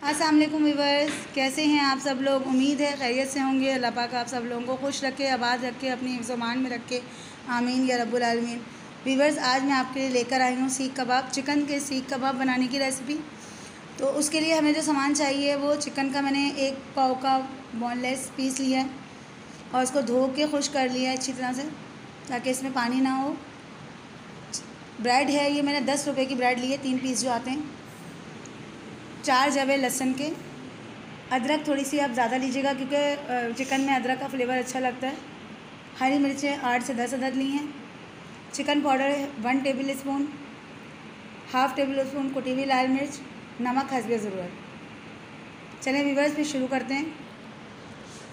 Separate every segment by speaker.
Speaker 1: अस्सलाम वालेकुम व्यूअर्स, कैसे हैं आप सब लोग। उम्मीद है खैरियत से होंगे। अल्लाह पाक आप सब लोगों को खुश रखे, आबाद रखे, अपनी हिफ्ज़-ओ-मान में रखे, आमीन या रब्बुल आलमीन। व्यूअर्स, आज मैं आपके लिए लेकर आई हूँ सीख कबाब, चिकन के सीख कबाब बनाने की रेसिपी। तो उसके लिए हमें जो सामान चाहिए वो चिकन का मैंने 1 पाव का बोनलेस पीस लिया है और इसको धो के खुश कर लिया है अच्छी तरह से, ताकि इसमें पानी ना हो। ब्रेड है, ये मैंने 10 रुपये की ब्रेड ली है, 3 पीस जो आते हैं। 4 जवे लहसुन के। अदरक थोड़ी सी आप ज़्यादा लीजिएगा क्योंकि चिकन में अदरक का फ्लेवर अच्छा लगता है। हरी मिर्चें 8 से 10 अदद ली हैं। Chicken powder 1 table spoon, half table spoon कुटी हुई लाल मिर्च, नमक हस्बे ज़रूरत। चलें व्यूअर्स, फिर शुरू करते हैं।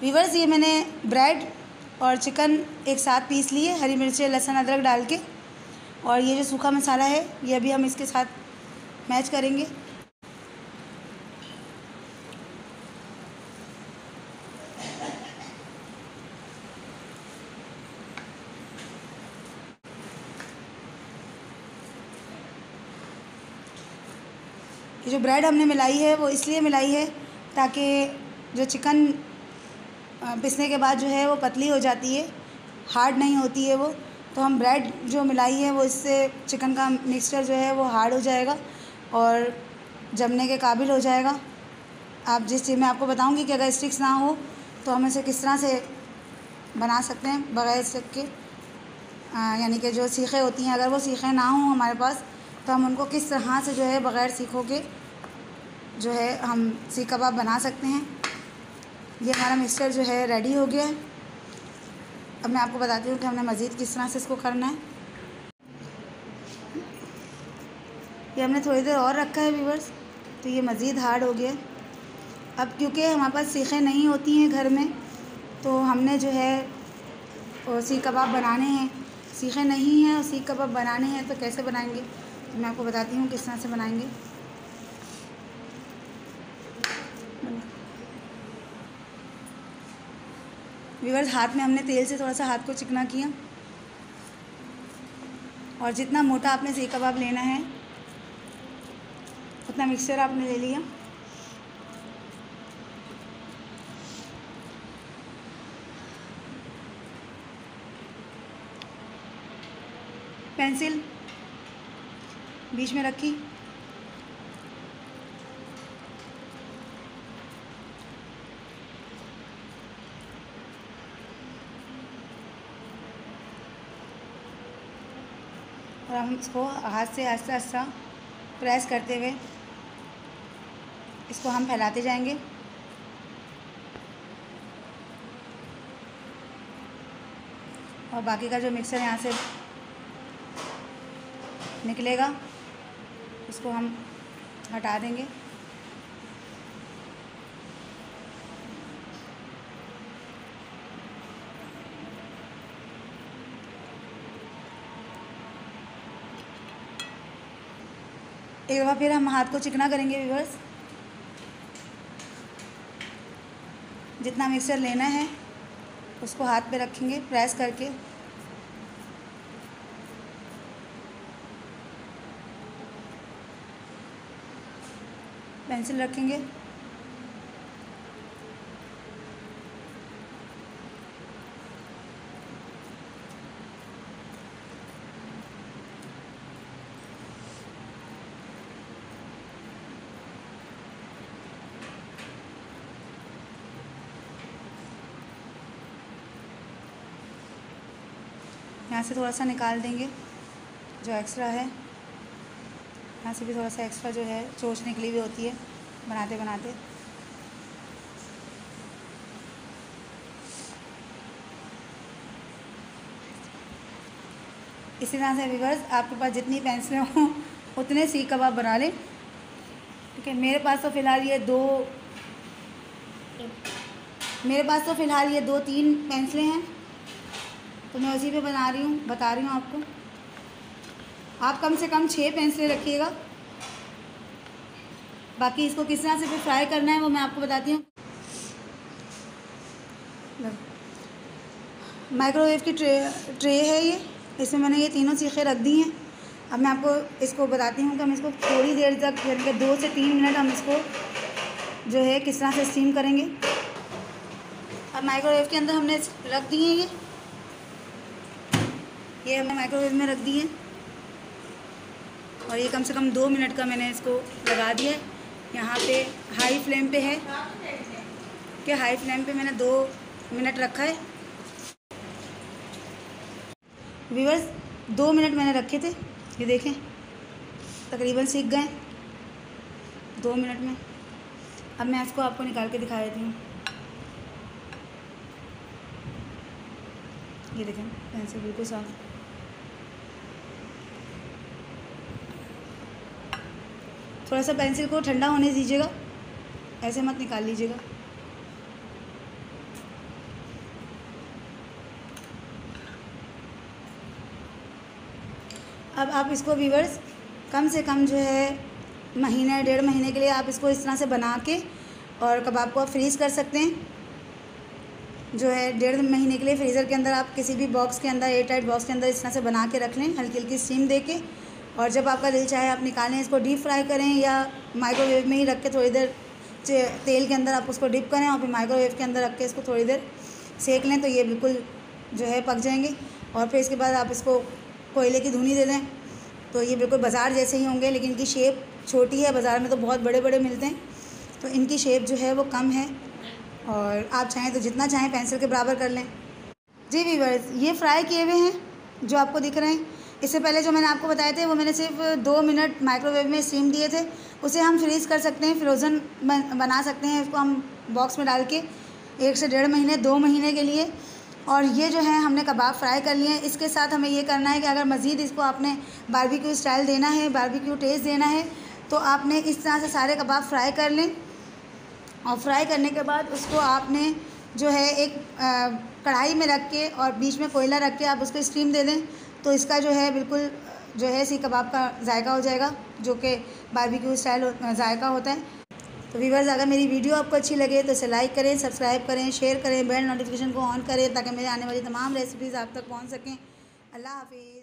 Speaker 1: व्यूअर्स, ये मैंने ब्रेड और चिकन एक साथ पीस लिए, हरी मिर्चें लहसुन अदरक डाल के। और ये जो सूखा मसाला है ये अभी हम इसके साथ मैच करेंगे। ये जो ब्रेड हमने मिलाई है वो इसलिए मिलाई है ताकि जो चिकन पिसने के बाद जो है वो पतली हो जाती है, हार्ड नहीं होती है वो। तो हम ब्रेड जो मिलाई है वो इससे चिकन का मिक्सचर जो है वो हार्ड हो जाएगा और जमने के काबिल हो जाएगा। आप जिस चीज़ में आपको बताऊंगी कि अगर स्टिक्स ना हो तो हम इसे किस तरह से बना सकते हैं बग़ैर स्टिक के, यानी कि जो सीखें होती हैं, अगर वो सीखें ना हों हमारे पास तो हम उनको किस तरह से जो है बग़ैर सीखों के जो है हम सीख कबाब बना सकते हैं। ये हमारा मिक्सचर जो है रेडी हो गया है। अब मैं आपको बताती हूँ कि हमने मज़ीद किस तरह से इसको करना है। ये हमने थोड़ी देर और रखा है व्यूअर्स, तो ये मज़ीद हार्ड हो गया। अब क्योंकि हमारे पास सीखें नहीं होती हैं घर में, तो हमने जो है सीख कबाब बनाने हैं। सीखें नहीं हैं और सीख कबाब बनाने हैं तो कैसे बनाएंगे, तो मैं आपको बताती हूँ किस तरह से बनाएंगे। व्यूअर्स, हाथ में हमने तेल से थोड़ा सा हाथ को चिकना किया और जितना मोटा आपने सीख कबाब लेना है उतना मिक्सचर आपने ले लिया। पेंसिल बीच में रखी, और हम इसको हाथ से आहिस्ता आहिस्ता प्रेस करते हुए इसको हम फैलाते जाएंगे। और बाकी का जो मिक्सर यहाँ से निकलेगा इसको हम हटा देंगे। एक बार फिर हम हाथ को चिकना करेंगे व्यूअर्स। जितना मिक्सर लेना है उसको हाथ पे रखेंगे प्रेस करके। पेंसिल रखेंगे, यहाँ से थोड़ा सा निकाल देंगे जो एक्स्ट्रा है। यहाँ से भी थोड़ा सा एक्स्ट्रा जो है चोंच निकली हुई होती है बनाते बनाते। इसी तरह से व्यूअर्स, आपके पास जितनी पेंसिलें हों उतने सीख कबाब बना लें। ठीक है, मेरे पास तो फ़िलहाल ये 2-3 पेंसिलें हैं, तो मैं उसी पे बता रही हूँ आपको। आप कम से कम 6 पेंसिलें रखिएगा। बाकी इसको किस तरह से फिर फ्राई करना है वो मैं आपको बताती हूँ। माइक्रोवेव की ट्रे है ये, इसमें मैंने ये तीनों सीखें रख दी हैं। अब मैं आपको इसको बताती हूँ कि हम इसको थोड़ी देर तक, यानी कि 2 से 3 मिनट हम इसको जो है किस तरह से स्टीम करेंगे। अब माइक्रोवेव के अंदर हमने रख दिए हैं ये हमने माइक्रोवेव में रख दिए और ये कम से कम 2 मिनट का मैंने इसको लगा दिया है। यहाँ पे हाई फ्लेम पे है कि हाई फ्लेम पे मैंने 2 मिनट रखा है। व्यूअर्स 2 मिनट मैंने रखे थे, ये देखें तकरीबन सीख गए 2 मिनट में। अब मैं इसको आपको निकाल के दिखा देती हूँ। ये देखें पेंसिल बिल्कुल साफ। थोड़ा सा पेंसिल को ठंडा होने दीजिएगा, ऐसे मत निकाल लीजिएगा। अब आप इसको व्यूअर्स कम से कम जो है महीने 1.5 महीने के लिए आप इसको इस तरह से बना के और कबाब को आप फ्रीज़ कर सकते हैं। जो है 1.5 महीने के लिए फ्रीज़र के अंदर आप किसी भी बॉक्स के अंदर, एयर टाइट बॉक्स के अंदर इस तरह से बना के रख लें, हल्की हल्की स्टीम दे के। और जब आपका दिल चाहे आप निकालें, इसको डीप फ्राई करें या माइक्रोवेव में ही रख के थोड़ी देर तेल के अंदर आप उसको डिप करें और फिर माइक्रोवेव के अंदर रख के इसको थोड़ी देर सेक लें, तो ये बिल्कुल जो है पक जाएंगे। और फिर इसके बाद आप इसको कोयले की धुनी दे दें तो ये बिल्कुल बाज़ार जैसे ही होंगे, लेकिन इनकी शेप छोटी है। बाज़ार में तो बहुत बड़े बड़े मिलते हैं, तो इनकी शेप जो है वो कम है और आप चाहें तो जितना चाहें पेंसिल के बराबर कर लें। जी व्यूअर्स, ये फ्राई किए हुए हैं जो आपको दिख रहे हैं। इससे पहले जो मैंने आपको बताए थे वो मैंने सिर्फ 2 मिनट माइक्रोवेव में स्टीम दिए थे। उसे हम फ्रीज़ कर सकते हैं, फ्रोज़न बना सकते हैं। इसको हम बॉक्स में डाल के 1 से 1.5 महीने 2 महीने के लिए। और ये जो है हमने कबाब फ्राई कर लिए हैं। इसके साथ हमें ये करना है कि अगर मज़ीद इसको आपने बारबेक्यू स्टाइल देना है, बारबेक्यू टेस्ट देना है, तो आपने इस तरह से सारे कबाब फ्राई कर लें। और फ्राई करने के बाद उसको आपने जो है एक कढ़ाई में रख के और बीच में कोयला रख के आप उसको स्टीम दे दें, तो इसका जो है बिल्कुल जो है सीख कबाब का जायका हो जाएगा, जो कि बारबेक्यू स्टाइल जायका होता है। तो व्यूअर्स, अगर मेरी वीडियो आपको अच्छी लगे तो इसे लाइक करें, सब्सक्राइब करें, शेयर करें, बेल नोटिफिकेशन को ऑन करें ताकि मेरे आने वाली तमाम रेसिपीज़ आप तक पहुंच सकें। अल्लाह हाफिज़।